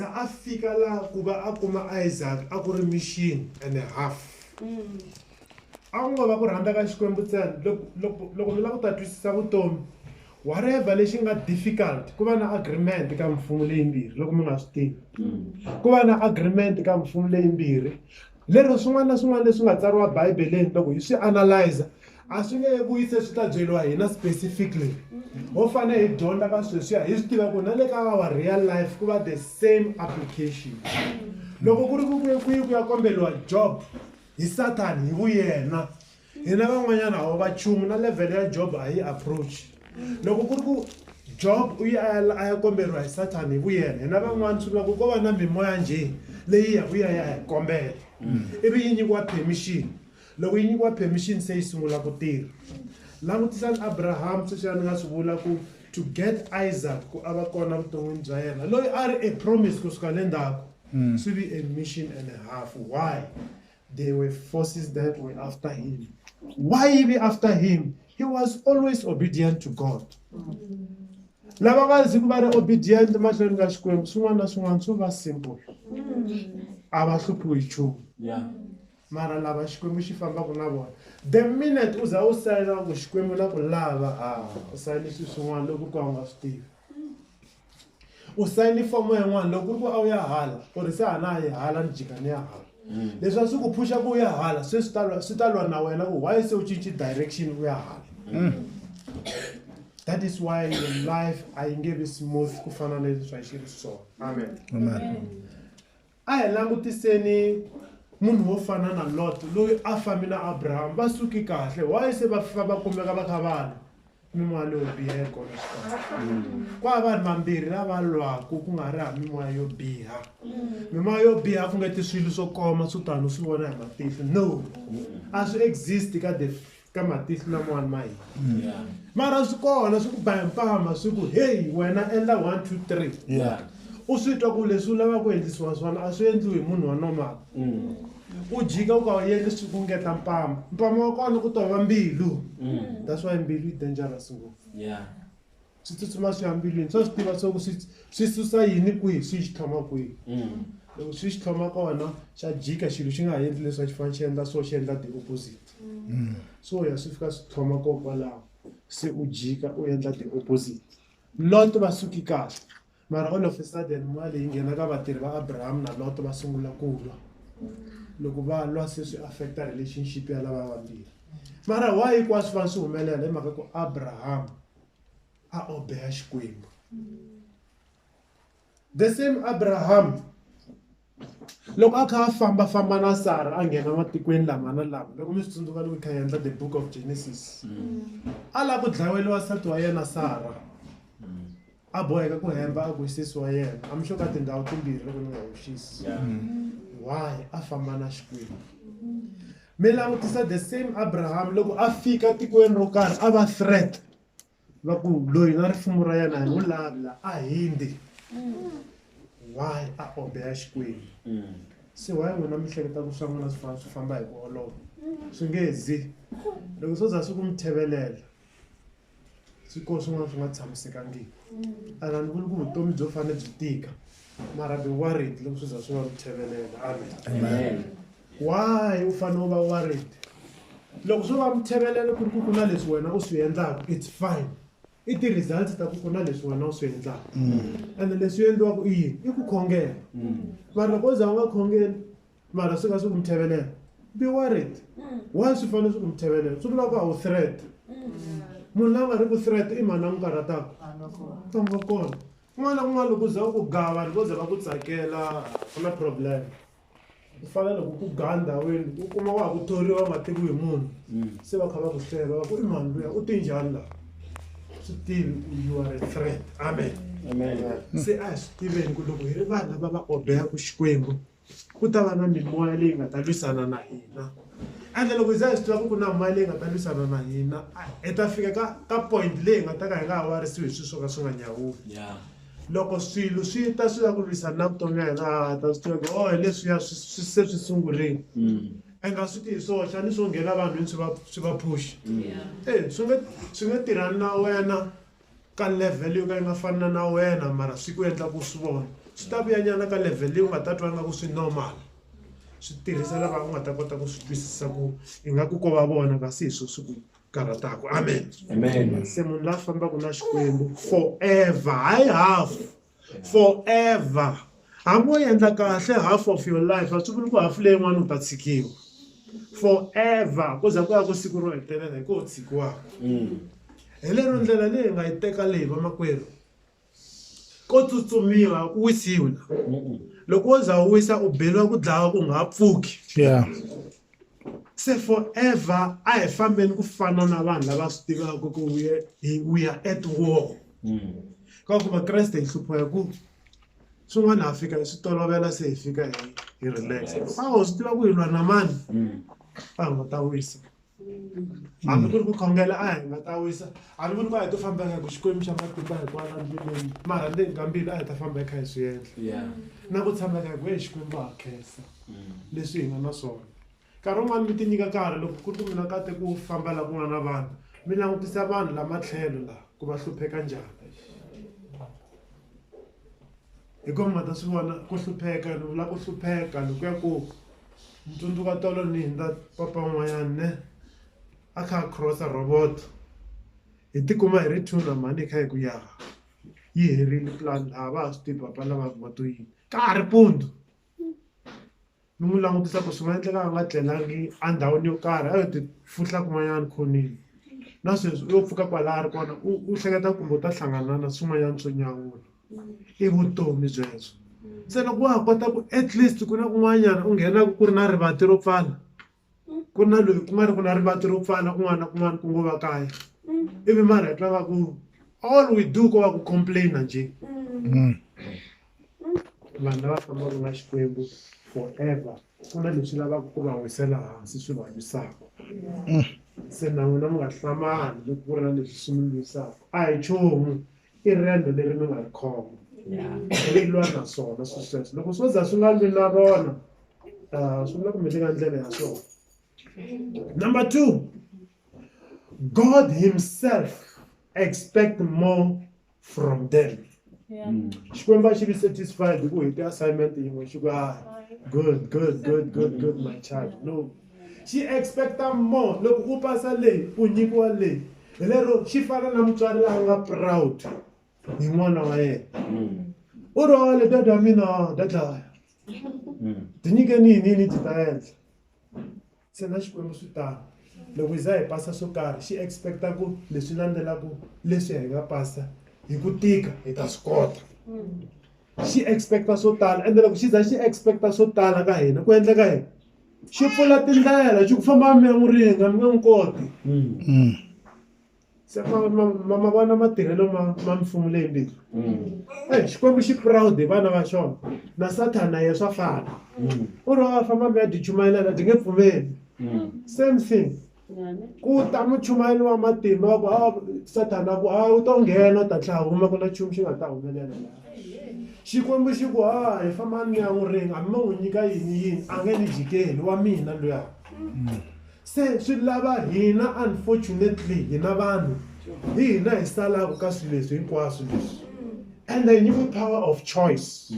za a fika la ku va a kuma Isaac a ku ri mission and a half a ngo va ku rhandza ka Xikwembu ntsena loko mi lava ku ta twisisa vutomi whatever lexi nga difficult ku va na agreement ka mfumo leyimbirhi loko mi nga swi tivi ku va na agreement ka mfumo leyimbirhi lero swin'wana na swin'wana leswi nga tsariwa Bibeleni loko hi swi analyzer a swi nge vuyise swi ta byeriwa hina specifically ho fane hi dyondza ka sweswiya hi swi tiva ku na le ka our real life ku va the same application loko ku ri ku ya kombeliwa job hi Satan hi vuyena hina van'wanyana ho va chumu na level ya job a hi approach loko ku ri ku job u ya komberiwa hi Satan hi vuyena hina van'wana swi vula ku ko va na mimoya njhe leyi ya hi kombela ivi yi nyikiwa permission loko yi nyikiwa permission se yi sungula ku tirha langutisani Abraham sweswiya ni nga swi vula ku to get Isaac ku a va kona vuton'wini bya yena loyi a ri a promise kusuka le ndzhaku swi vi a mission and a half. Why? There were forces that were after him. Why he be after him? He was always obedient to God. Lava va zi ku va ri obedient mahlweni ka Xikwembu swin'wana na swin'wana swo va simple a va hluphiwi hi nchumu mara lava Xikwembu xi fambaka na vona the minute u za u sayina ku Xikwembu na ku lava u sayini swilo swin'wana loko ku nga swi tivi u sayini fomo yin'wana loko ku a wu ya hala ku ri se a na yi hala ni jika ni ya hala leswi swi ku phusha ku ya hala se swi ta lwa na wena ku why se u cinci direction u ya hala that is why your life I gave smooth ku fana na leswi a xi ri swona. Amen. A hi langutiseni munhu wo fana na Lot loyi a fambi na Abraham va suki kahle why se va kumeka va kha vana mimoya leyo biha yi kona xikarhi kwa vanhu vambirhi lava lwaku ku nga ri ha mimoya yo biha mimoya yo biha ku nga ti swilo swo koma swo tani swi vona hi matihlo no a swi exist ka matihlo lamawani ma hina mara swi kona swi ku ba mpama swi ku hey wena endla 1 2 3 u swi twa ku leswi u lava ku endlisiwa swona a swi endliwi hi munhu wa normal u jika u ka endli swi ku ngeta mpama wa kona ku tova mbilu that's why mbilu yi dangerous ngopfu swi tsutsuma swi ya mbilwini swa swi tiva swa ku swi susa yini kwihi swi xi tlhoma kwihi loko swi xi tlhoma kona xa jika xilo xi nga ha endli leswi a xi fanele xi endla so xi endla the opposite so ya swi fika swi tlhoma kokwalaho se u jika u endla the opposite. Lot va suki kahle mara all of a sudden moya leyi nghena ka vatirhi va Abraham na Lot va sungula ku lwa loko va lwa se swi affecta relationship ya lava vambirhi mara why kwa swi fanele swi humelela hi mhaka ku Abraham a obeya Xikwembu. The same Abraham loko a kha a famba na Sara a nghena matikweni lama na lama loko mi swi tsundzuka loko kha endla the book of Genesis a lava ku dlaweliwa nsati wa yena Sara a boheka ku hemba a ku sesi wa yena I'm sure ka tindhawu timbirhi loko ni nga hoxisi why a famba na Xikwembu. Mi langutisa the same Abraham loko a fika tikweni ro karhi a va threat va ku loyi na rifumo ra yena hi n'wi lavela a hindi why a obeya Xikwembu. Se why n'wina mi hleketa ku swa n'wina swi famba hi ku olova swi nge zi loko swo za swi ku mi thevelela swi ko swin'wana swi nga tshamisekangiki a ni vuli ku vutomi byo fanele byi tika mara be worried loko swi za swi va ku thevelela. Amen. Why u fanele u va worried loko swo va mi thevelela ku ri ku na leswi wena u swi endlaka it's fine i ti results ta ku na leswi wena u swi endlaka and leswi endliwaka i yini i ku khongela mara loko u za u nga khongeli mara swi nga swi ku mi thevelela be worried why swi fanele swi ku mi thevelela swi vula ku a wu threat munhu la nga ri ku threat i mani a n'wi karhataka ka nga kona kun'wana na kun'wana loko u za u ku gava loko u za va ku tsakela ku na problem u fana loko ku gaa ndhawini u kuma wa ha ku thoriwa va nga tiviwi hi munhu se va kha va ku hleva va ku i mani luya u te njhani laha swi tivi you are a threat. Amen. Se a swi tiveni ku loko hi ri vanhu lava va obeyaku Xikwembu ku ta va na mimoya leyi nga ta lwisana na hina ende loko hi za hi swi tiva ku na mimoya leyi nga ta lwisana na hina hi ta fika ka point leyi nga ta ka hi nga ha warisiwi hi swilo swo ka swi nga nyawuli loko swilo swi ta swi la ku lwisana na vutomi bya hina ta swi tiva ku hi leswiya se swi sungurile a nga swi tihi swoxa ni swo nghena vanhwini swi va push swi nga tirhani na wena ka level yo ka yi nga fanana na wena mara swi ku endla ku swi vona swi ta vuyanyana ka level leyi u nga ta twa nga ku swi normal swi tirhisa lava u nga ta kota ku swi twisisa ku i nga ku ko va vona kasi hi swo swi ku karhataka amen se munhu la fambaka na xikwembu forever hayi half forever hambi wo endla kahle half of your life a swi vuli ku hafu leyin'wana u ta tshikiwa forever ku za ku ya ku siku ro hetelela hi ku u tshikiwaka hi lero ndlela leyi nga yi teka leyi vamakwerhu ko tsutsumiwa ku wisiwa loko wo za u wisa u beliwa ku dlawa ku nga ha pfuki se forever a hi fambeni ku fana na vanhu lava swi tivaka ku we are at war ka ku vakreste hi hlupha hi ku swin'wana ha fika hi swi tolovela se hi fika hi relax a swi tiva ku hi lwa na mani a hi nga ta wisa hambi ku ri ku khongela a hi nga ta wisa a ni vuli ku a hi to famba hi ku xikwembu xa matimba hikwala ndleleni mara ndzeni ka mbilu a hi ta famba hi kha hi swi endla na ku tshama ka hi ku e xikwembu ha khensa leswi hi nga na swona nkarhi wun'wani mi ti nyika nkarhi loko ku ri ku mina kate ku famba laha ku nga na vanhu mi langutisa vanhu la matlhelo laha ku va hlupheka njhani hi ku mi nga ta swi vona ku hlupheka ni vula ku hlupheka loko ya ku ntsundzuka tolo ni hindza papa un'wanyani ne a kha a crossa robot hi tikuma hi ri tuna mani hi kha hi ku ya yi herile plan a va ha swi tivi papa lava va to yini ka ha ri mpundzu ni n'wi langutisa ku swi nga endleka a nga tlelangi endhawini yo karhi a yo ti fuhla kun'wanyana khonini na sweswi yo pfuka kwalaha a ri kona u hleketa kumbe u ta hlangana na swin'wanyana swo nyawula i vutomi byebyo se loko wa ha kota ku at least ku na kun'wanyana u nghenaka ku ri na rivati ro pfala ku ri na loyi ku nga ri ku na rivati ro pfala kun'wana na kun'wana ku ngo va kaya ivi mara hi twaka ku all we do ko va ku complaina njhe vanhu lava fambaka na xikwembu forever ku na leswi lavaka ku va wisela hansi swi va lwisaka se na n'wina mi nga hlamali loko ku ri na leswi swi mi lwisaka a hi nchumu i rendo leri mi nga ri khoma ri lwa na swona swi sweswo loko swo za swi nga lwi na rona swi vula ku mi le ka ndlela ya swona number 2 God himself expect more from them xikwembu a xi vi satisfied hi ku hi ti-assignment yin'we xi ku good my child no xi expecta more loko u pasa leyi u nyikiwa leyi hi lero xi fana na mutswari laha nga proud hi n'wana wa yena u role dada wa mina dadlaya tinyikeni yini ti ta endla se na xikwembu swi tano loko hi za hi pasa swo karhi xi expecta ku leswi landzelaku leswi hi nga pasa hi ku tika hi ta swi kota xi expecta swo tala ende loko xi za xi expecta swo tala ka hina ku endleka yini xi pfula tindlela xi ku famba mi ya n'wi ringa mi nga n'wi koti se ma vona matirhelo ma mfumo leyi mbirhi xikwembu xi proud hi vana va xona na Satan na ye swa fana u ri a famba mi ya dichumayela ti nge pfumeli same thing ku ta muchumayeli wa matimba wa ku Satan a ku u to nghena u ta tlha huma ku na nchumu xi nga ta humelela xikwembu xi ku hi fambani mi ya n'wi ringa hambi ma n'wi nyika yini a nge ni jikeli wa mina luya se swi lava hina unfortunately hina vanhu hi hina hi salaka ka swilo leswi hinkwaswo leswi and I knew power of choice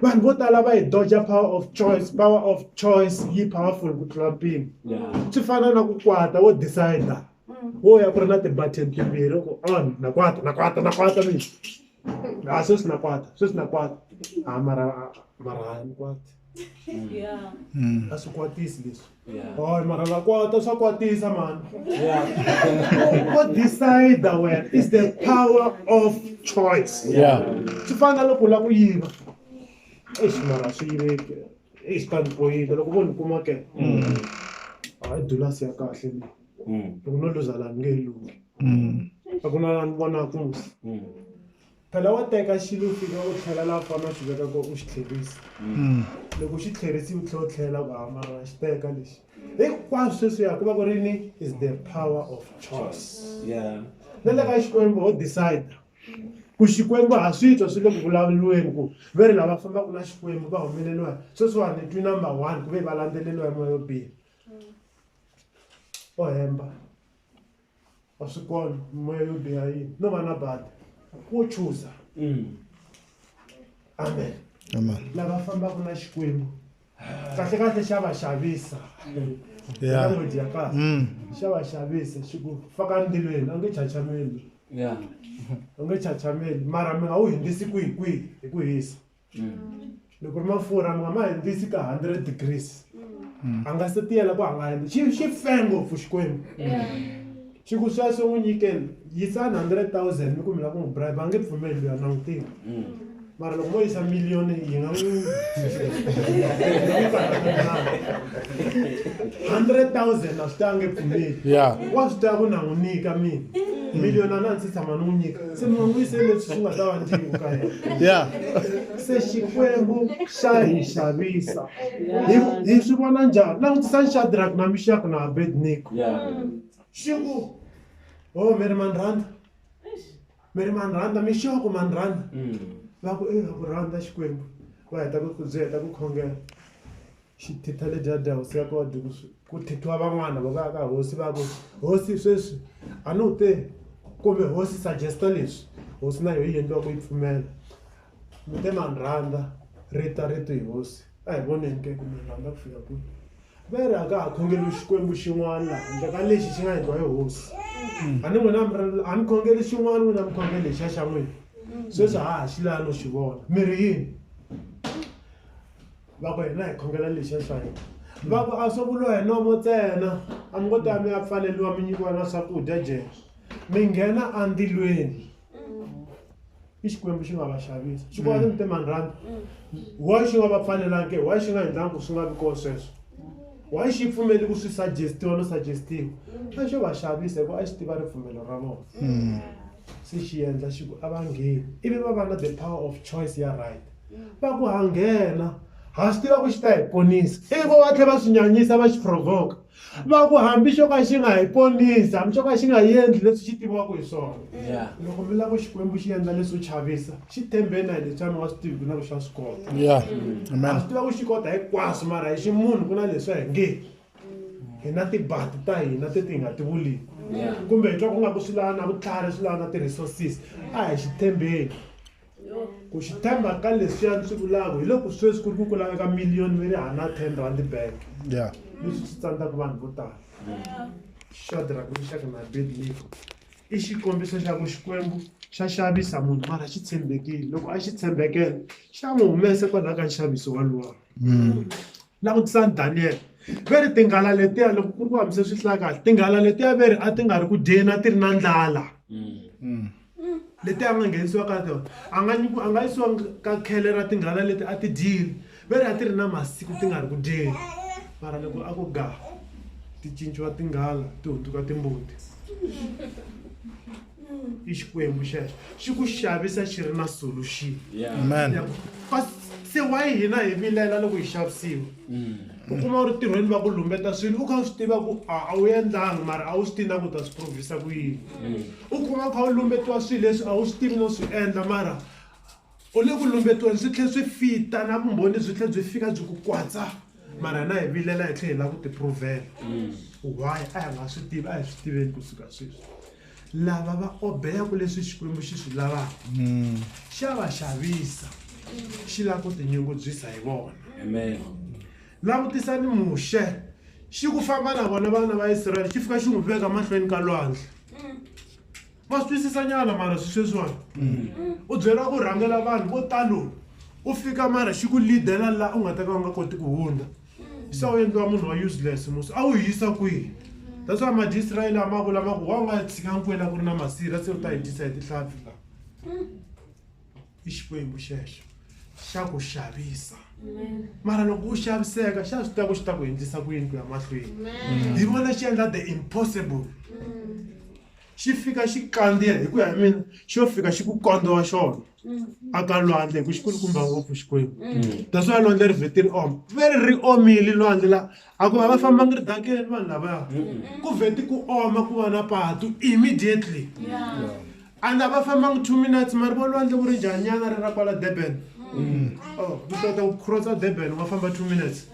vanhu vo tala va hi dodge power of choice yi powerful ku tlula mpimo swi fana na ku kwata wo decide wo ya ku ri na ti-button timbirhi ku on na kwata mina sweswi na kwata mara ni kwata a swi kwatisi leswi mara va kwata swa kwatisa mani what decide wena is the power of choice swi fana loko u lava ku yiva mara swi yiveke swi ta ni bohile loko vo ni kuma ke hayi dulasi ya kahle leyi loko no luza laha ni nge yi lungi a ku na laha ni vonaka musi phela wa teka xilo u fika u tlhela laha fana xi veka ku u xi tlherisa loko xi tlherisiwe u tlhela u tlhela ku mara xi teka lexi hinkwaswo sweswiya ku va ku ri ni is the power of choice na le ka xikwembu ho decide ku xikwembu ha swi twa swi le ku vulavuriweni ku ve ri lava fambaka na xikwembu va humeleliwa sweswiwani ni twi number 1 ku ve va landzeleliwa hi moya yo biha o hemba a swi kona moya yo biha yini no va na badi wo chuza amen Amen. lava fambaka na Xikwembu kahle kahle xa va xavisa Yeah. language ya kahle xa va xavisa xi ku faka ndzilweni a nge chachameli a nge chachameli mara mi nga wu hindzisi kwihi hi ku hisa loko ri mafurha mi nga ma hindzisi ka 100 degrees a nga se tiyela ku a nga endli xi fe ngopfu Xikwembu xi ku sweswo n'wi nyikeli yisani 100,000 mi ku mi lava ku n'wi bribe a nge pfumeli luya langutini mara loko mo yisa miliyoni yi nga n'wi 100,000 na swi ta nge pfumeli wa swi ta ku na n'wi nyika mina miliyoni a na ndzi tshama ni n'wi nyika se mi nga n'wi yiseli leswi swi nga ta va ntivo ka yena se Xikwembu xa hi xavisa hi swi vona njhani langutisani Shadrach na Meshach na Abednego xi ku mi ri man rhandza Meshach man rhandza va ku ku rhandza Xikwembu va heta ku byeta ku khongela xi thitha le hosi ya kode ku thithiwa van'wana va ka hosi va ku hosi sweswi a no te kumbe hosi suggesta leswi hosi na yi endliwa ku yi pfumela mi te man rhandza rito hi hosi a hi voneni ke ku mi rhandza ku fika kwihi ve ri a ka ha khongeli Xikwembu xin'wana laha handle ka lexi xi nga endliwa hi hosi a ni khongeli xin'wana n'wina mi khongeli lexiya xa n'wina sweswi xi laha no xi vona mi ri yini va ku hina hi khongela lexiya xa hina va ku a swo vuliwa hi nomo ntsena a mi koti mi ya pfaleliwa mi nyikiwa na swakudya jele mi nghena andilweni i Xikwembu xi nga va xavisa xi kota mi te man rhandza why xi nga va pfalelangi why xi nga endlangi ku swi nga vi kona sweswo why xi pfumeli ku swi suggestiwa no suggestiwa a xo va xavisa hikuva a xi tiva ripfumelo ra vona se xi endla xi ku a va ngheni ivi va va na the power of choice ya right va ku ha nghena ha swi tiva ku xi ta hi ponisa ivi vo va tlhela va swi nyanyisa va xi provoka va ku hambi xo ka xi nga hi ponisa hambi xo ka xi nga endli leswi xi tiviwaka hi swona loko mi lava ku Xikwembu xi endla leswo chavisa xi tshembeni na hi leswi a mi nga swi tivi ku na ku xa swi kota a swi tiva ku xi kota hinkwaswo mara hi ximunhu ku na leswi a hi nge hi na tibati ta hina ti nga ti vuliki kumbe hi twa ku nga ku swi lava na vutlhari swi lava na ti-resources a hi xi tshembeni ku xi tshemba ka leswiya ni swi vulaka hi loko sweswi ku ri ku ku laveka miliyoni mi ri hana 10 rand bank leswi swi tsandzaka vanhu vo tala Shadrach Meshach na Abednego i xikombiso xa ku Xikwembu xa xavisa munhu mara xi tshembekile loko a xi tshembekela xa n'wi humese kwalaho ka nxaviso walowa langutisani Daniel ve ri tinghala letiya loko ku ri ku hambise swi hlaya kahle tinghala letiya ve ri a ti nga ri ku dyeni a ti ri na ndlala leti a nga nghenisiwa ka tona a nga yisiwa ka khele ra tinghala leti a ti dyile ve ri a ti ri na masiku ti nga ri ku dyeni mara loko a ku ga ti cinciwa tinghala ti hunduka timbuti i Xikwembu xexo xi ku xavisa xi ri na solution se why hina hi vilela loko hi xavisiwa u kuma u ri tirhweni va ku lumbeta swilo u kha u swi tiva ku a wu endlangi mara a wu swi tivi na ku ta swi provisa ku yini u kuma u kha u lumbetiwa swilo leswi a wu swi tivi no swi endla mara u le ku lumbetiweni swi tlhela swi fita na vumbhoni byi tlhela byi fika byi ku kwatsa mara na hi vilela hi tlhela hi lava ku ti-provela why a hi nga swi tivi a hi swi tiveni kusuka sweswi lava va obeyaku leswi Xikwembu xi swi lavaka xa va xavisa xi lava ku tinyungubyisa hi vona langutisani Muxe xi ku famba na vona vana va Israyele xi fika xi n'wi veka mahlweni ka lwandle va swi twisisa nyana mara swi sweswiwani u byela ku rhangela vanhu vo talo u fika mara xi ku leadela laha u nga ta ka u nga koti ku hundza se u endliwa munhu wa useless musi a wu yisa kwihi that's why ma-Israyele a ma vula ma ku wa u nga tshikangi kwela ku ri na masirha se u ta hi dyisa hi tihlampfi la i Xikwembu xexo xa ku xavisa mara loko u xaviseka xa swi tiva ku xi ta ku endlisa ku yini ku ya mahlweni hi vona xi endla the impossible xi fika xi kandziya hi ku ya hi mina xo fika xi ku kondzowa xona aka lwandle hi ku xi kulukumba ngopfu Xikwembu that's why lwandle ri vheti ri oma ve ri omile lwandle la a ku va va fambangi ri dakeni vanhu lavaya ku vheti ku oma ku va na patu immediately and a va fambangi 2 minutes mari vo lwandle ku ri njhanyana ri ra kwala Durban u kota ku crossa Durban u nga famba 2 minutes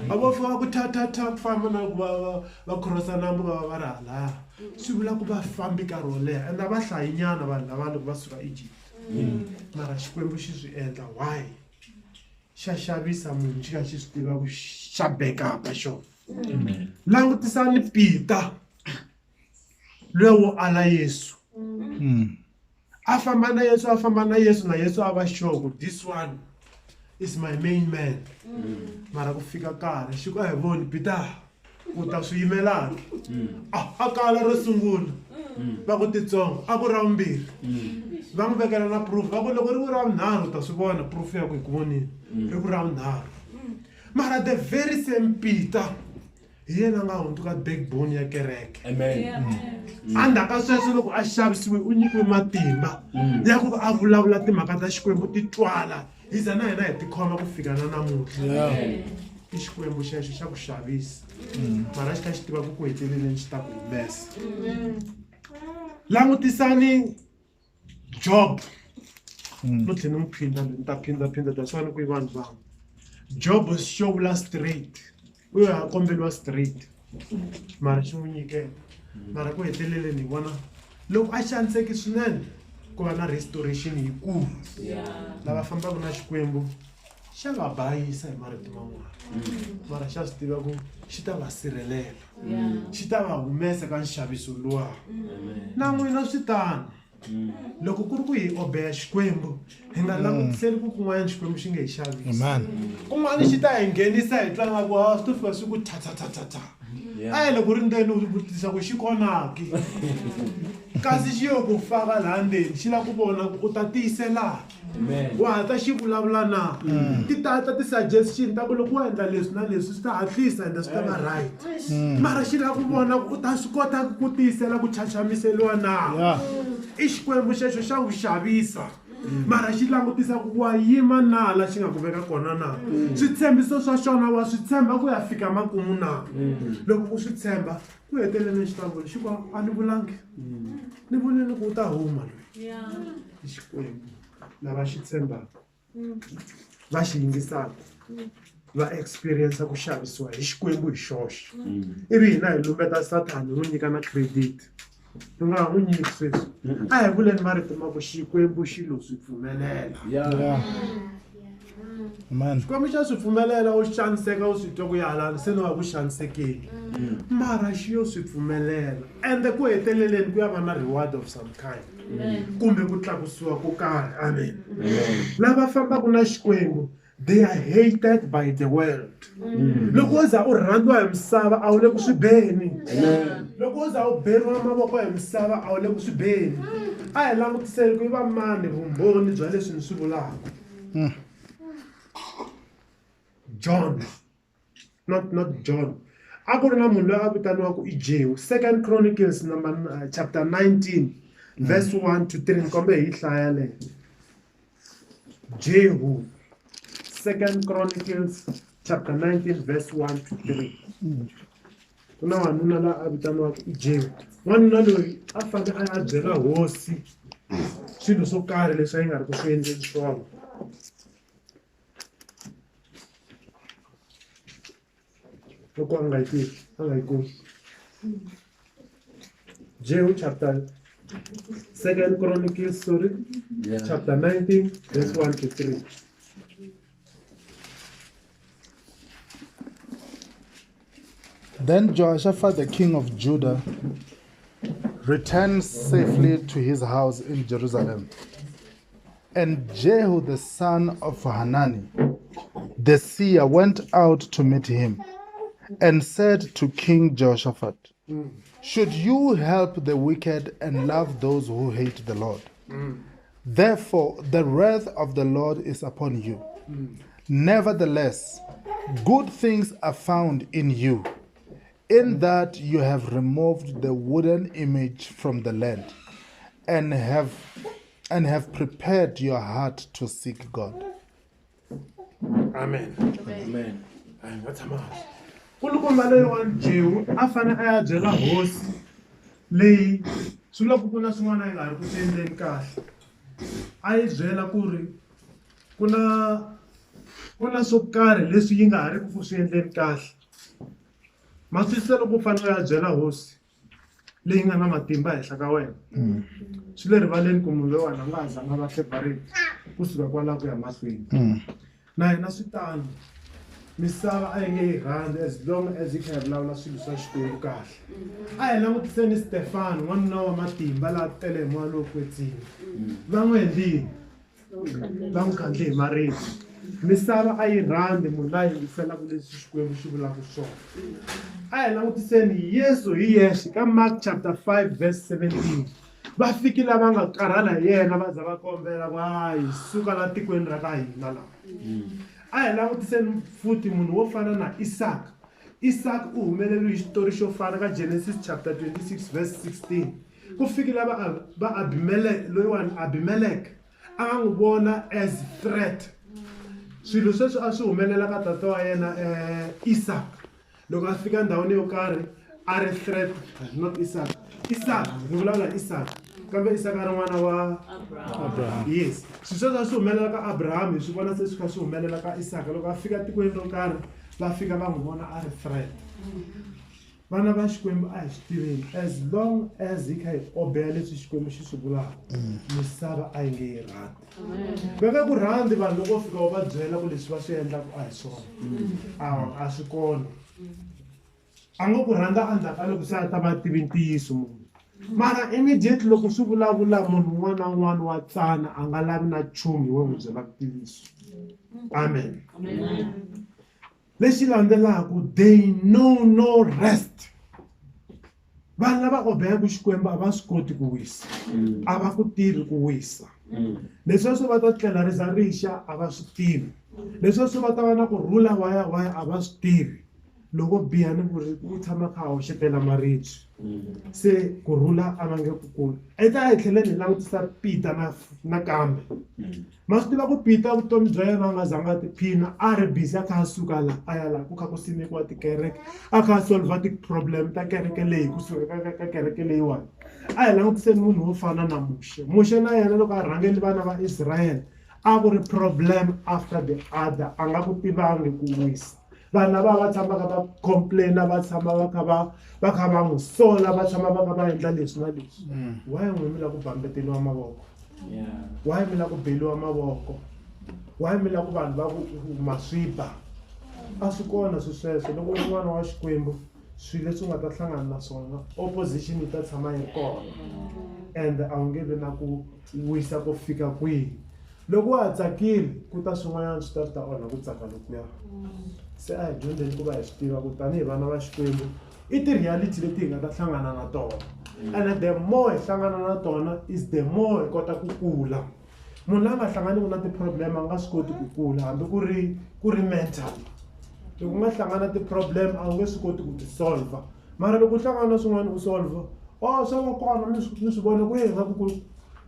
a vo fika ku ta ku famba na ku va crossa nambu va ri halaya swi vula ku va fambi nkarhi wo leha and a va hlayinyana vanhu lava loko va suka Egypt mara xikwembu xi swi endla why xa xavisa munhu xi kha xi swi tiva ku xa backup xona langutisani Peter lowo ala Yesu a famba na Yesu na Yesu a va sure ku this one is my main man mara ku fika nkarhi xi ku a hi voni Peter u ta swi yimelaka a kala ro sungula va ku titsongo a ku ra vumbirhi va n'wi vekela na proof va ku loko ri ku ra vunharhu u ta swi vona proof ya ku hi ku vonini ri ku ra vunharhu mara the very same Peter hi yena nga hundzuka backbone ya kereke andaka sweswo loko a xavisiwe u nyikiwe matimba ya ku a vulavula timhaka ta xikwembu ti twala hi za na hina hi tikhoma ku fika na namuntlha i xikwembu xexo xa ku xavisa mara xi kha xi tiva ku heteleleni xi ta ku humesa langutisani Job no tlhela n'wi phinda ni ta phinda daswani ku i vanhu van'we Job xo vula straight u ya kombeliwa straight mara xi n'wi nyikela mara ku heteleleni hi vona loko a xaniseki swinene ku va na restoration yikulu lava fambaka na xikwembu xa va bayisa hi marito man'wana mara xa swi tiva ku xi ta va sirhelela xi ta va humesa ka nxaviso luwa na n'wina swi tano loko ku ri ku hi obeya xikwembu hi nga langutiseli ku kun'wana xikwembu xi nge hi xavisa kun'wana xi ta hi nghenisa hi tlanga ku a swi to fika swi ku ta a hi loko ri ndzeni u vutisa ku xi konaki kasi xi yo ku faka laha ndzeni xi lava ku vona ku u ta tiyisela wa ta xi vulavula na ti tata ti-suggestion ta ku loko u endla leswi na leswi swi ta hatlisa ende swi ta va right mara xi lava ku vona ku u ta swi kota ku tiyisela ku chachamiseliwa na i xikwembu xexo xa ku xavisa mara xi langutisa ku wa yima na la xi nga ku veka kona na switshembiso swa xona wa swi tshemba ku ya fika makumu na loko u swi tshemba ku heteleleni xi ta vula xi ku a ni vulangi ni vuleni ku u ta huma loyi i xikwembu lava xi tshembaka va xi yingisaka va experience ku xavisiwa hi xikwembu hi xoxe ivi hina hi lumbeta Sathani n'wi nyika na credit ni nga ha n'wi nyiki sweswi a hi vuleni marito ma ku xikwembu xi lo swi pfumelela xikwembu xa swi pfumelela u xaniseka u swi twa ku ya halani se ni va ku xanisekeni mara xi yo swi pfumelela ende ku heteleleni ku ya va na reward of some kind kumbe ku tlakusiwa ko karhi amen lava fambaka na xikwembu they are hated by the world loko u za u rhandziwa hi misava a wu le ku swi beni loko u za u beriwa mavoko hi misava a wu le ku swi beni a hi langutiseli ku i va mani vumbhoni bya leswi ni swi vulaka John not John a ku ri na munhu loyi a vitaniwaka i Jehu 2 Chronicles chapter 19 verse 1 to 3 kombe hi hlaya leyo Jehu 2 Chronicles chapter 19 verse 1 to 3 kuna wanuna la a vitaniwaka i Jehu wanuna loyi a fanele a ya byela hosi swilo swo karhi leswi a yi nga ri ku swi endleni swona loko a nga yi kumi Jehu chapter 2 Chronicles chapter 19 verse 1 to 3 Then Jehoshaphat, the king of Judah, returned safely to his house in Jerusalem. And Jehu, the son of Hanani, the seer, went out to meet him and said to King Jehoshaphat, should you help the wicked and love those who hate the Lord? Therefore, the wrath of the Lord is upon you. Nevertheless, good things are found in you, in that you have removed the wooden image from the land, and have prepared your heart to seek God. Amen. Amen. Kulukumba leyi wa Jehu a fane a ya byela hosi leyi swi loko ku na swin'wana yi nga ri ku swi endleni kahle a yi byela ku ri ku na swo karhi leswi yi nga ha ri ku swi endleni kahle ma twisisa loko u fanele u ya byela hosi leyi nga na matimba henhla ka wena swi le rivaleni ku munhu loyiwani a nga ha zanga va separate kusuka kwalaho ku ya mahlweni na yena swi tano misava a yi nge yi rhandzi as long as yi kha yi vulavula swilo swa Xikwembu kahle a hi langutiseni Stefano n'wanuna wa matimba laha tele hi moya lowu kwetsini va n'wi endlini va n'wi khandle hi maribye misava a yi rhandzi munhu la yingiselaka leswi Xikwembu xi vulaka swona a hi langutiseni Yesu hi yexe ka Mark chapter 5 verse 17 va fikile va nga karhala hi yena va za va kombela ku hayi suka la tikweni ra ka hina laha a hi langutiseni futhi munhu wo fana na Isaka u humelele hi xitori xo fana ka Genesis chapter 26 verse 16 ku fikile va Abimelech a nga n'wi vona as threat swilo sweswi a swi humelela ka tata wa yena Isaka loko a fika ndhawini yo karhi a ri threat not Isaka ni vulavula Isaka kambe Isaka ri n'wana wa Abraham yes swilo sweswi a swi humelela ka Abraham hi swi vona se swi kha swi humelela ka Isaka loko a fika tikweni ro karhi va fika va n'wi vona a ri threat vana va Xikwembu a hi swi tiveni as long as hi kha hi obeya leswi Xikwembu xi swi vulaka misava a yi nge yi rhandzi va nga ku rhandzi vanhu loko fika va byela ku leswi va swi endlaka a hi swona a swi kona a ngo ku rhandza endzhaku ka loko se a ta va tivi ntiyiso munhu mara immediately loko swi vulavula munhu un'wana na un'wana wa tsana a nga lavi na nchumu hi we n'wi byela ntiyiso amen lexi landzelaka they know no rest vanhu lava obeyaka Xikwembu a va swi koti ku wisa a va ku tivi ku wisa leswi va ta tlela riza rixa a va swi tivi leswi va ta va na ku rhula waya a va swi tivi loko biha ni ku ri ku tshama kha hoxetela maribye se ku rhula a va nge ku kuli eka hi tlheleni hi langutisa Peter na kambe ma swi tiva ku Peter vutomi bya yena a nga zanga tiphina a ri busy a kha a suka la a ya la ku kha ku simekiwa tikereke a kha a solve ti-problem ta kereke leyi kusuka ka kereke leyiwani a hi langutiseni munhu wo fana na Moshe na yena loko a rhangeli vana va Israel a ku ri problem after the other a nga ku tivangi ku wisa vanhu lava va tshamaka va complaina va tshama va kha va n'wi sola va tshama va kha va endla leswi na leswi why n'we mi la ku bambeteliwa mavoko why mi la ku beliwa mavoko why mi la ku vanhu va ku maswipa a swi kona sweswo loko u n'wana wa Xikwembu swilo leswi u nga ta hlangana na swona opposition yi ta tshama yi kona and a wu nge vi na ku wisa ku fika kwihi loko wa ha tsakile ku ta swin'wanyana swi ta onha ku tsaka lokuya se a hi dyondzeni ku va hi swi tiva ku tanihi vana va Xikwembu i ti-reality leti hi nga ta hlangana na tona and the more hi hlangana na tona is the more hi kota ku kula munhu la nga hlanganiku na ti-problem a nga swi koti ku kula hambi ku ri mental loko u nga hlangana ti-problem a wu nge swi koti ku ti-solva mara loko u hlangana na swin'wana u solva swa va kona mi swi vona ku yena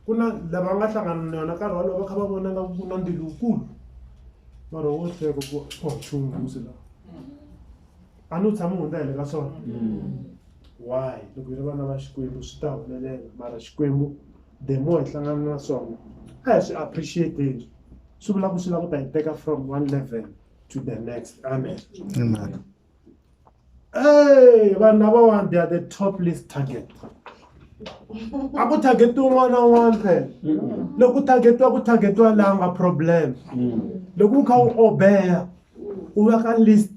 ku na lava nga hlangana na yona nkarhi walowo va kha va vona nga ku na ndilo wukulu mara wo hleka ku nchumu kusi laha a ni u tshama hundza hele ka swona why loko hi ri vana va Xikwembu swi ta humelela mara Xikwembu the more hi hlangana na swona a hi swi appreciate swi vula ku swi lava ku ta hi teka from one level to the next amen vanhu lavawani they are the top list target a ku targetiwa un'wana na un'wana phela loko ku targetiwa laha nga problem loko u kha u obeya u va ka list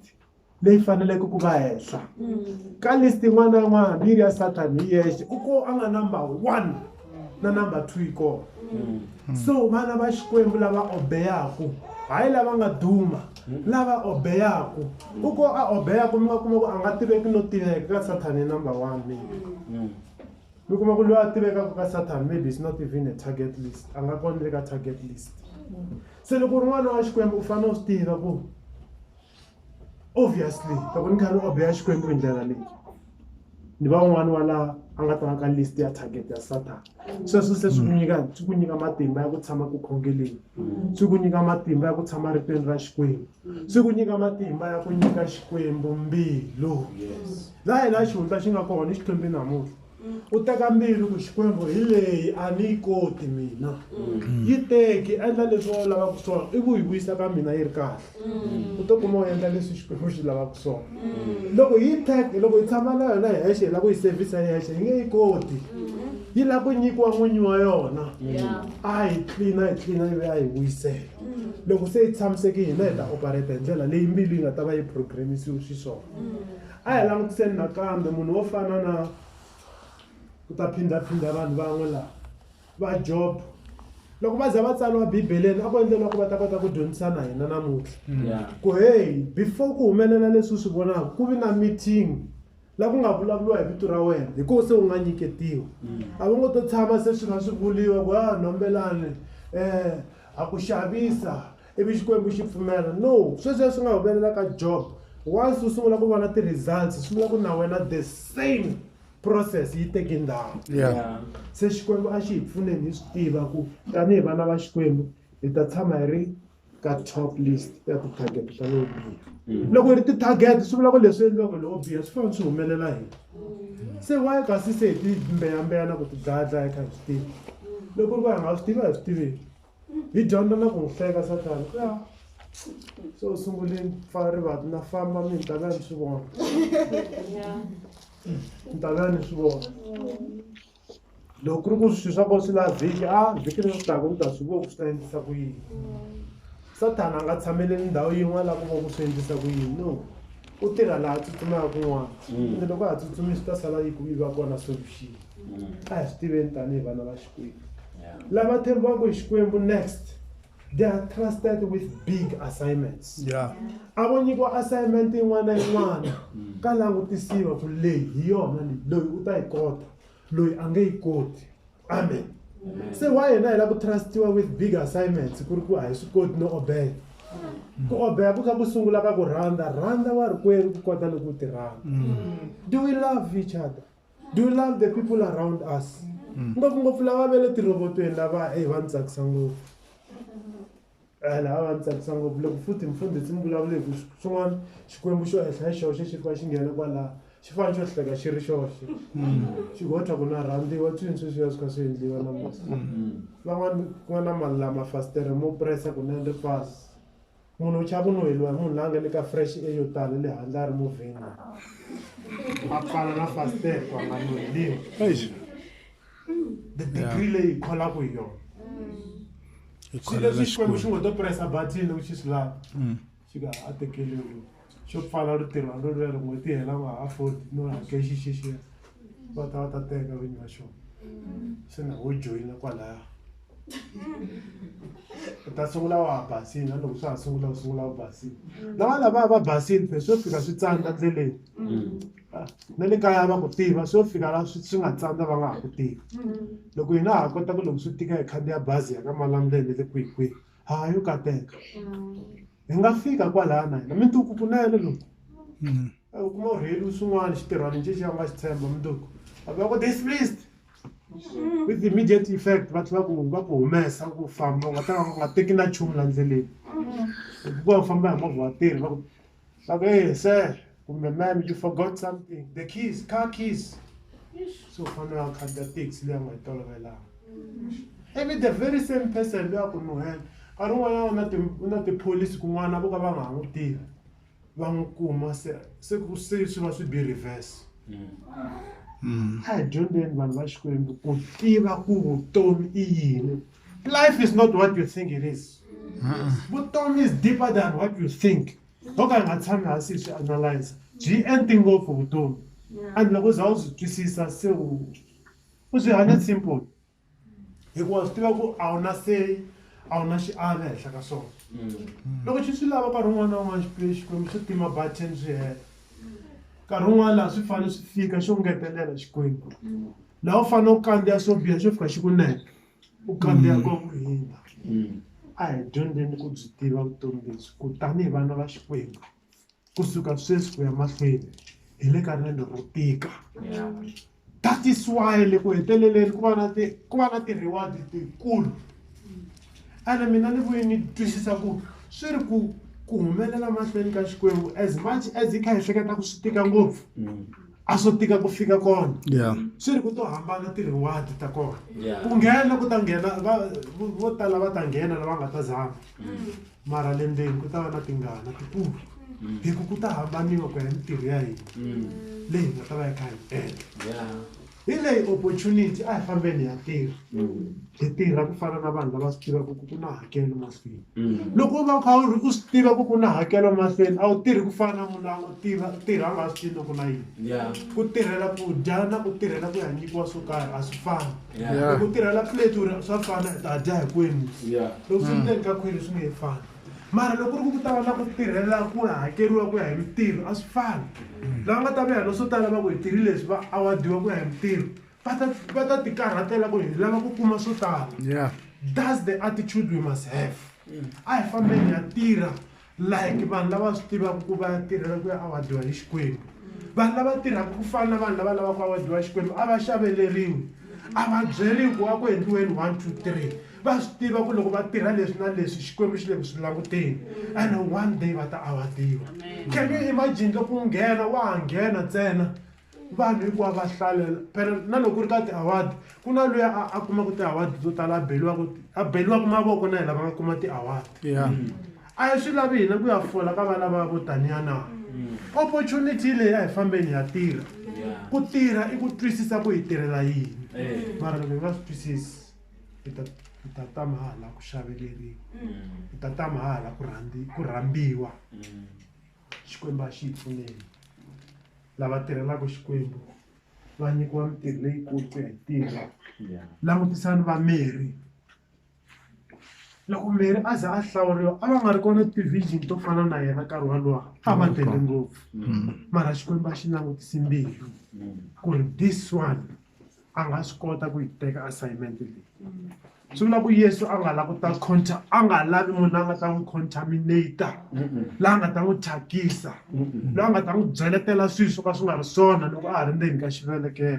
leyi faneleke ku va henhla ka list yin'wana na yin'wana yi ri ya Satan hi yexe u ko a nga number 1 na number 2 yi kona so vana va Xikwembu lava obeyaku hayi lava nga duma lava obeyaku u ko a obeyaku mi nga kuma ku a nga tiveki no tiveka ka Satan hi number 1 maybe mi kuma ku loyi a tivekaka ka Satan maybe it's not even a target list a nga kona le ka target list se loko ri n'wana wa Xikwembu u fanele u swi tiva ku obviously loko ni kha ni obeya Xikwembu hi ndlela leyi ni va un'wana wa laha a nga ta va ka list ya target ya Satan sweswo se swi ku nyika matimba ya ku tshama ku khongeleni swi ku nyika matimba ya ku tshama ritweni ra Xikwembu swi ku nyika matimba ya ku nyika Xikwembu mbilu laha hi la xihundla xi nga kona i Xikwembu namuntlha u teka mbilu ku Xikwembu hi leyi a ni yi koti mina yi teki endla leswi u lavaka swona ivi yi vuyisa ka mina yi ri kahle u to kuma u endla leswi Xikwembu xi lavaka swona loko loko hi tshama na yona hi hexe hi lava ku yi sevhisa hi hexe hi nge yi koti yi lava ku nyikiwa n'winyi wa yona a hi tlilina ivi a hi vuyisela loko se yi tshamiseke hina hi ta operate hi ndlela leyi mbilu yi nga ta va yi programisiwe xiswona a hi langutiseni nakambe munhu wo fana na ku ta phindaphinda vanhu van'we laha va Job loko va za va tsariwa bibeleni a ku endleriwa ku va ta kota ku dyondzisana hina namuntlha ku hey before ku humelela leswi swi vonaka ku vi na meeting la ku nga vulavuriwa hi vito ra wena hikuva se u nga nyiketiwa a va ngo to tshama se swi nga swi vuliwa ku nombelani a ku xavisa ivi Xikwembu xi pfumela no sweswo swi nga humelela ka Job once u sungula ku vona ti-results swi vula ku na wena the same process yi teke ndhawu se Xikwembu a xi hi pfuneni hi swi tiva ku tanihi vana va Xikwembu hi ta tshama hi ri ka top list ya ti-target ta lowo biha loko hi ri ti-target swi vula ku leswi endliwaka lowo biha swi fanele swi humelela hina se why kasi se hi ti mbeyambeya na ku ti dlayadlaya kha hi swi tivi loko ri va hi nga swi tivi a hi swi tiveki hi dyondza na ku n'wi hleka Satani se u sunguleni pfala rivati na famba mi ta va ni swi vona ni ta va ni swi vona loko ku ri ku swilo swa kona swi laha vhiki leri taka ni ta swi vona ku swi ta endlisa ku yini Satani a nga tshameleli ndhawu yin'wana laha ku vona ku swi endlisa ku yini no u tirha laha tsutsumaka kun'wana ende loko a tsutsumi swi ta sala yi va kona solution a hi swi tiveni tanihi vana va Xikwembu lava tshembaka hi Xikwembu next they are trusted with big assignments a vo nyikiwa assignment yin'wana na yin'wana ka langutisiwa ku leyi hi yona loyi u ta yi kota loyi a nge yi koti amen se why yena hi lava ku trustiwa with big assignments ku ri ku a hi swi koti no obeya ku obeya ku kha ku sungula ka ku rhandza wa rikwerhu ku kota loko u ti rhandza do we love each other do we love the people around us ngopfungopfu lava va le tirobotweni lava va ni tsakisa ngopfu lava va ni tsakisa ngopfu loko futhi mfundhisi mi vulavule hi ku swin'wana Xikwembu xo ehla hi xoxe xi fika xi nghena kwalaha xi fane xo hleka xi ri xoxe xi gotha ku na rhandziwa twini sweswiya swi kha swi endliwa namuntlha van'wani ku nga na mali lama mafasitere mo pressa kunene ri pasi munhu u chava no heliwa munhu la nga le ka fresh air yo tala le handle a ri movheni a pfala na fasitere ku a nga no heliwa the degree leyi kholaka hi yona xi leswi Xikwembu xi ngo to pressa button loko xi swi lava xi nga a tekeliwi xo pfala ritirho rorero n'hweti yi hela nga ha afford no hakela xixixiya va ta teka vinyi va xona se na wo joyina kwalaya u ta sungula wa basini na loko swa ha sungula u basini lava va basini phe swo fika swi tsandza ndleleni na le kaya va ku tiva swo fika laha swi nga tsandza va nga ha ku tiva loko hina ha kota ku loko swi tika hi khandziya bazi ya ka Malamulele le kwihikwihi yo kateka hi nga fika kwalaya na hina mintuku kunene loko u kuma u rheyili swin'wana xitirhwana ncici a nga xi tshemba mintuku a va ku dismissed with immediate effect va tlhela va ku humesa ku famba u nga ta nga teki na nchumu la ndleleni hikuva u famba hi movha wa tirhi va ku hey sir kumbe ma'am you forgot something the keys car keys so u fanele a khandziya taxi leyi a nga yi tolovelanga ivi the very same person loyi a ku nuhela a ri n'wana u na tipholisi kun'wana vo ka va nga ha n'wi tivi va n'wi kuma se swi va swi bi reverse a hi dyondzeni vanhu va Xikwembu ku tiva ku vutomi i yini life is not what you think it is vutomi is deeper than what you think ho ka hi nga tshami hansi swi analyze byi enti ngopfu vutomi and loko za u byi twisisa se u byi hanya simple hikuva swi tiva ku a wu na say a wu na xiave henhla ka swona loko xi swi lava nkarhi wun'wana na wun'wana Xikwembu swi tima button swi hela nkarhi wun'wana laha swi fanele swi fika xo ngetelela Xikwembu laha u fanele u kandziya swo biha xo fika xi ku nene u kandziya ko ku hindza a hi dyondzeni ku byi tiva vutomi lebyi ku tanihi vana va Xikwembu kusuka sweswi ku ya mahlweni hi le ka riendzo ro tika that is why le ku heteleleni ku va na ti-reward tikulu ene mina ni vuye ni twisisa ku swi ri ku humelela mahlweni ka Xikwembu as much as hi kha hi hleketa ku swi tika ngopfu a swo tika ku fika kona Yeah. swi ri ku to hambana ti-reward ta kona Yeah. ku nghena ku ta nghena vo tala va ta nghena lava nga ta zama mara le ndzeni ku ta va na tingana tikulu hi ku ta hambaniwa ku ya hi mintirho ya hina leyi hi nga ta va yi kha hi endla Yeah. hi leyi opportunity a hi fambeni ya tirha hi tirha ku fana na vanhu lava swi tivaka ku na hakelo mahlweni loko u va u kha u swi tiva ku na hakelo mahlweni a wu tirhi ku fana na munhu a ngo tirha a nga swi tivi loko na yini Yeah. ku tirhela ku dya na ku tirhela ku ya nyikiwa swo karhi a swi fani Yeah. loko u tirhela plate u ri swa fana hi ta dya hinkwenu Yeah. loko swi ndzeni ka khwiri swi nge he fani mara loko ri ku ta va na ku tirhela ku hakeriwa ku ya hi mintirho a swi fani lava nga ta vuyelo swo tala va ku hi tirhi leswi va awadiwa ku ya hi mintirho va ta ti karhatela ku hi lava ku kuma swo tala Yeah. that's the attitude we must have a hi fambeni ya tirha like vanhu lava swi tivaka ku va ya tirhela ku ya awadiwa hi xikwembu vanhu lava tirhaka ku fana na vanhu lava lavaka ku awadiwa hi xikwembu a va xaveleriwi a va byeriwi ku a ku endliweni 1 2 3 va swi tiva ku loko va tirha leswi na leswi xikwembu xi le ku swi languteni and one day va ta awadiwa can you imagine loko u nghena wa ha nghena ntsena vanhu hinkwavo va hlalela phela na loko ku ri ka ti-award ku na loyi a kumaka ti-award to tala a beliwaku mavoko na hi lava nga kuma ti-award Yeah. a hi swi lavi hina ku ya fola ka valava vo taniya na opportunity leyi a hi fambeni ya tirha Yeah. ku tirha i ku twisisa ku hi tirhela yini Hey. mara loko hi nga swi twisisi hi ta tamahala ku xaveleriwa hi ta tamahala ku rhambiwa xikwembu a xi hi pfuneni lava tirhelaka xikwembu va nyikiwa mintirho leyikulu ku ya hi tirha Yeah. langutisani va Mary loko Mary a za a hlawuriwa a va nga ri kona ti-vision to fana na yena nkarhi walowa a va tele ngopfu mara xikwembu a xi langutisi mbilu ku ri this one a nga swi kota ku yi teka assignment leyi swi vula ku Yesu a nga lavi ku ta a nga lavi munhu a nga ta n'wi contaminate laha a nga ta n'wi thyakisa loyi a nga ta n'wi byeletela swilo swo ka swi nga ri swona loko a ha ri ndzeni ka xivelekelo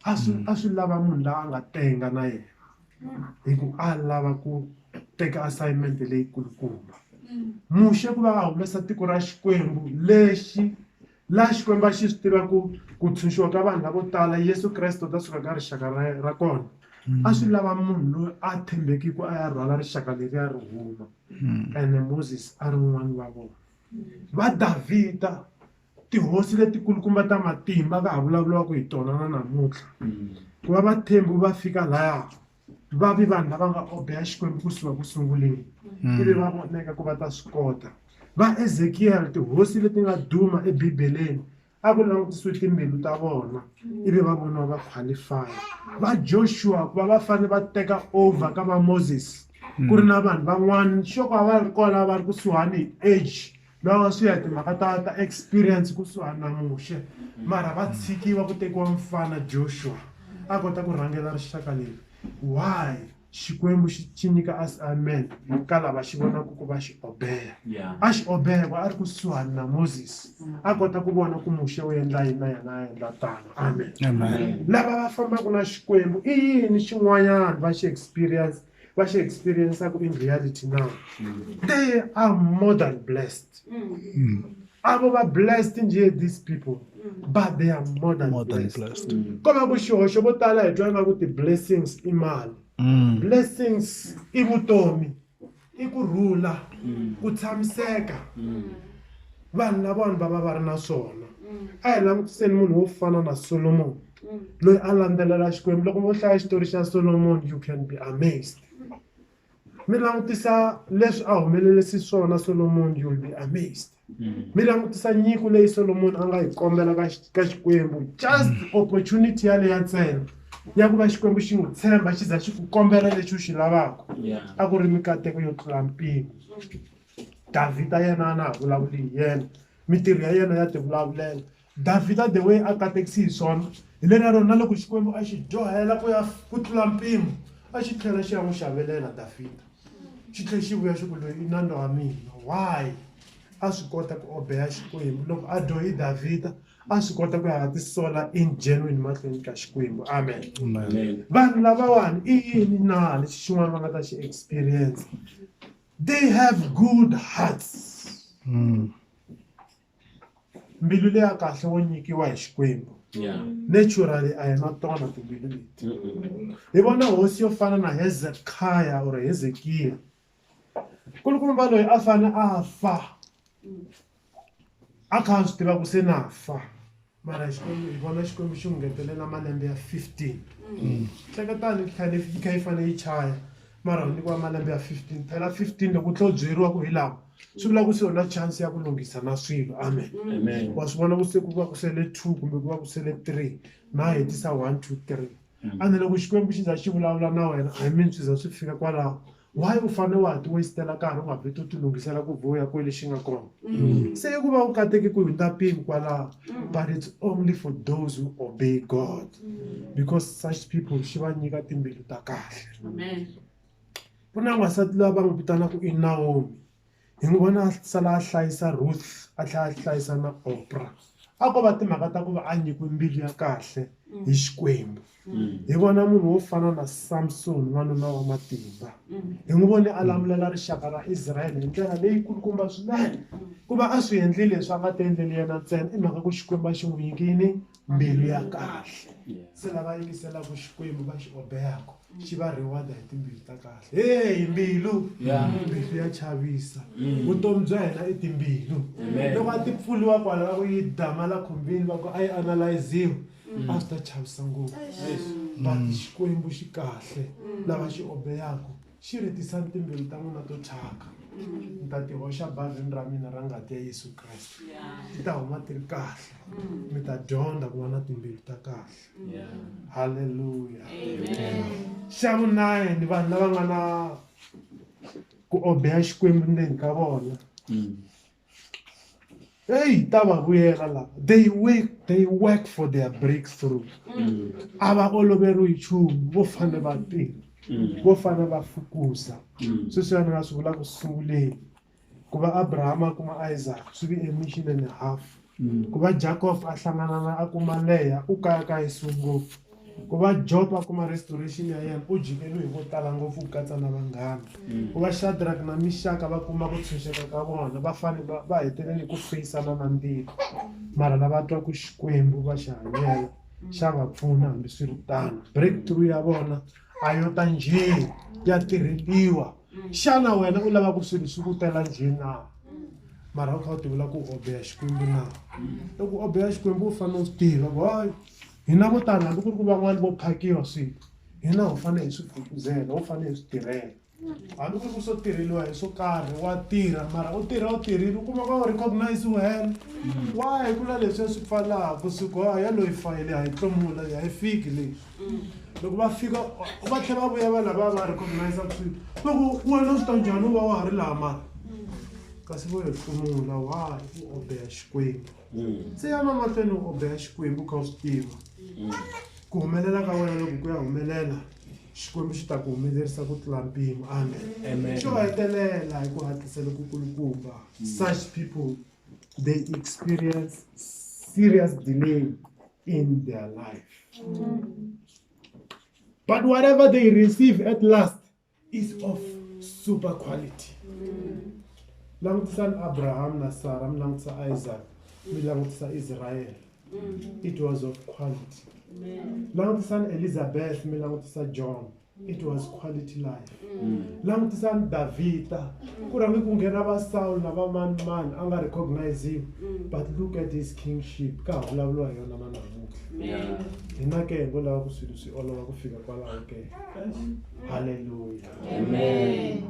a swi lava munhu laha a nga tenga na yena hi ku a lava ku teka assignment leyi kulukumba muxe ku va a humesa tiko ra xikwembu lexi laha xikwembu a xi swi tiva ku tshunxiwa ka vanhu lavo tala Yesu Kreste u ta suka ka rixaka ra kona a swi lava munhu loyi a tshembekiki a ya rhwala rixaka leri ya ri huma ene Moses a ri wun'wani wa vona va Davhida tihosi letikulukumba ta matimba va ha vulavuriwaka hi tona na namuntlha ku va vathembu va fika laya va vi vanhu lava nga obeya xikwembu kusuka ku sunguleni ivi va voneka ku va ta swi kota va Ezekiel tihosi leti nga duma ebibeleni a ku langutisiwe timbilu ta vona ivi va voniwa va qualify va Joshua ku va va fanele va teka over ka va Moses ku ri na vanhu van'wana xoko a va ri kona va ri kusuhani hi age lava swi ya timhaka ta experience kusuhani na muxe mara va tshikiwa ku tekiwa mfana Joshua a kota ku rhangela rixaka leri why xikwembu xi nyika assignment ka lava xi vonaka ku va xi obeya Yeah. a xi obeya a ri kusuhani na Moses a kota ku vona ku muxe u endla yini na yena a endla tano amen Amen. lava va fambaka na xikwembu i yini xin'wanyana va xi experience-aku in reality now they are more than blessed avo va blessed nje these people but they are more than blessed blessed. ko va ku xihoxo vo tala hi twa ingaku ti-blessings i mali blessings i vutomi i kurhula ku tshamiseka vanhu lavawani va va ri na swona a hi langutiseni munhu wo fana na Solomon loyi a landzelela xikwembu loko vo hlaya xitori xa Solomon you can be amazed mi langutisa leswi a humelelisi swona Solomon you will be amazed mi langutisa nyiko leyi Solomon a nga yi kombela ka xikwembu just opportunity yaleya ntsena ya ku va xikwembu xi n'wi tshemba xi za xi ku kombela lexi u xi lavaka Yeah. a ku ri mikateko yo tlula mpimo Davhida yena a na ha vulavuli hi yena mintirho ya yena ya ti vulavulela Davhida the way a katekisi hi swona hi lena rona loko xikwembu a xi dyohela ku tlula mpimo a xi tlhela xi ya n'wi xavelela Davhida xi tlhela xi vuya xi ku loyi i nandwa wa mina why a swi kota ku obeya xikwembu loko a dyohi Davhida a swi kota ku ya tisola in genuine mahlweni ka xikwembu amen Amen. vanhu lavawani i yini na lexi xin'wana va nga ta xi experience they have good hearts mbilu leya kahle wo nyikiwa hi Xikwembu naturally a hi na tona timbilu leti hi vona hosi yo fana na Hezekiah or Hezekiya kulukumba loyi a fane a fa a kha swi tiva ku se na fa mara Xikwembu hi vona Xikwembu xi n'wi ngetelela malembe ya 15 hleketani yi kha yi fane yi chaya mara u nyikiwa malembe ya 15 phela 15 loko u tlhe u byeriwa ku hi lawa swi vula ku se u na chance ya ku lunghisa na swilo amen wa swi vona ku se ku va ku sele 2 kumbe ku va ku sele 3 na hetisa 1 2 3 ande loko Xikwembu xi za xi vulavula na wena I mean swi za swi fika kwalaho why u fane wa ti wastela nkarhi u nga vheti u ti lunghisela ku vuya kwele xi nga kona se ku va u kateki ku hundza mpimo kwalaho but it's only for those who obey God because such people xi va nyika timbilu ta kahle ku na n'wansati loyi va n'wi vitanaka i Naomi hi n'wi vona a sala a hlayisa Ruth a tlhela a hlayisa na Oprah a ko va timhaka ta ku va a nyikiwe mbilu ya kahle hi Xikwembu hi vona munhu wo fana na Samson n'wanuna wa matimba hi n'wi vone a lamulela rixaka ra Israyele hi ndlela leyi kulukumba swinene ku va a swi endlile leswi a nga ti endleli yena ntsena i mhaka ku Xikwembu xi n'wi nyikini mbilu ya kahle se lava yingiselaka Xikwembu va xi obeyaka xi va reward hi timbilu ta kahle hey mbilu ya chavisa vutomi bya hina i timbilu loko a ti pfuliwa kwala ku yi damala khumbini va ku a yi analyziwa a swi ta chavisa ngopfu but Xikwembu xi kahle lava xi obeyaka xi ritisa timbilu ta n'wina to thyaka ni ta ti hoxa bavhini ra mina ra ngati ya Yesu Kreste ti ta huma ti ri kahle mi ta dyondza ku va na timbilu ta kahle halleluya xa vu-9 vanhu lava nga na ku obeya Xikwembu ndzeni ka vona hey ta va vuyela lava they work for their breakthrough a va oloveriwi nchumu vo fane va tirha vo fane va fukusa sweswiya ni nga swi vula ku sunguleni ku va Abraham a kuma Isaac swi vi a mission and a half ku va Jacob a hlangana na a kuma Leya u kayakayisiwe ngopfu ku va Job a kuma restoration ya yena u jikeliwe hi vo tala ngopfu ku katsa na vanghana ku va Shadrach na Meshach va kuma ku tshunxeka ka vona va fane va hetelele ku feisana na ntirho mara lava twa ku Xikwembu va xi hanyela xa va pfuna hambi swi ri tano breakthrough ya vona a yo ta njhe ya tirheliwa xana wena u lava ku swilo swi ku tela njhe na mara u kha u ti vula ku obeya Xikwembu na loko u obeya Xikwembu u fanele u swi tiva ku hayi hina vo tala hambi ku ri ku van'wani vo phakiwa swilo hina u fanele hi swi fukuzela u fanele hi swi tirhela hambi ku ri ku swo tirheliwa hi swo karhi wa tirha mara u tirhile u kuma ka u recognize u hela why ku na leswi swi pfalaka siku ya loyi fayile ha yi tlomula ha yi fiki leyi loko va fika va tlhela va vuya va lava va recognize swilo loko wena swi ta njhani u va wa ha ri laha mara kasi vo hi tlomula why u obeya Xikwembu se ya mahlweni u obeya Xikwembu kha u swi tiva ku humelela ka wena loko ku ya humelela Xikwembu xi ta ku humelerisa ku tlula mpimo amen xo hetelela hi ku hatlisela ku kulukumba such people they experience serious delay in their life but whatever they receive at last is of super quality langutisani Abraham na Sarah mi langutisa Isaac mi langutisa Israel it was of quality langutisani Elizabeth mi langutisa John it was quality life langutisani Davida ku rhangi ku nghena va Saul na va mani a nga recognize but look at his kingship ka vulavuriwa hi yona na namuntlha hina ke ngo lava ku swilo swi olova ku fika kwalaho ke hallelujah amen